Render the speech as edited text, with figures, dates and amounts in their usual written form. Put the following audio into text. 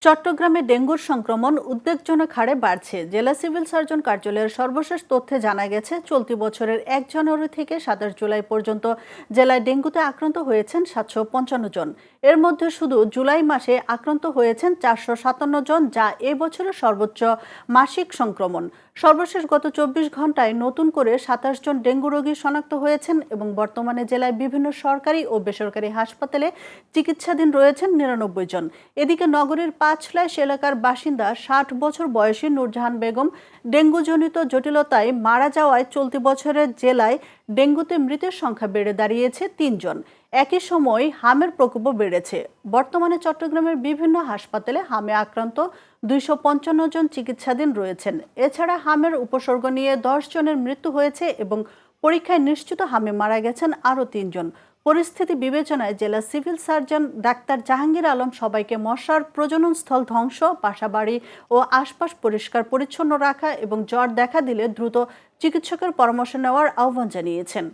চট্টগ্রামে ডেঙ্গুর সংক্রমণ উদ্বেগজনক হারে বাড়ছে। জেলা সিভিল সার্জন কার্যালয়ের সর্বশেষ তথ্যে জানা গেছে, চলতি বছরের ১ জানুয়ারি থেকে ২৭ জুলাই পর্যন্ত জেলায় ডেঙ্গুতে আক্রান্ত হয়েছেন ৭৫৫ জন। এর মধ্যে শুধু জুলাই মাসে আক্রান্ত হয়েছেন ৪৫৭ জন, যা এ বছরের সর্বোচ্চ মাসিক সংক্রমণ। সর্বশেষ গত ২৪ ঘন্টায় নতুন করে ২৭ জন ডেঙ্গু রোগী শনাক্ত হয়েছেন এবং বর্তমানে জেলায় বিভিন্ন সরকারি ও বেসরকারি হাসপাতালে চিকিৎসাধীন রয়েছেন ৯৯ জন। এদিকে নগরীর পাঁচলাইশ এলাকার বাসিন্দা ৬০ বছর বয়সী নূরজাহান বেগম ডেঙ্গুজনিত জটিলতায় মারা যাওয়ায় চলতি বছরের জেলায় ডেঙ্গুতে মৃতের সংখ্যা বেড়ে দাঁড়িয়েছে ৩ জন। একই সময় হামের প্রকোপও বেড়েছে। বর্তমানে চট্টগ্রামের বিভিন্ন হাসপাতালে হামে আক্রান্ত ২৫৫ জন চিকিৎসাধীন রয়েছেন। এছাড়া হামের উপসর্গ নিয়ে ১০ জনের মৃত্যু হয়েছে এবং পরীক্ষায় নিশ্চিত হামে মারা গেছেন আরও ৩ জন। পরিস্থিতি বিবেচনায় জেলা civil surgeon doctor Jahangir Alam সবাইকে মশার প্রজনন স্থল ধ্বংস, বাসাবাড়ি ও আশপাশ পরিষ্কার পরিচ্ছন্ন রাখা এবং জ্বর দেখা দিলে দ্রুত চিকিৎসকের পরামর্শ নেওয়ার আহ্বান জানিয়েছেন।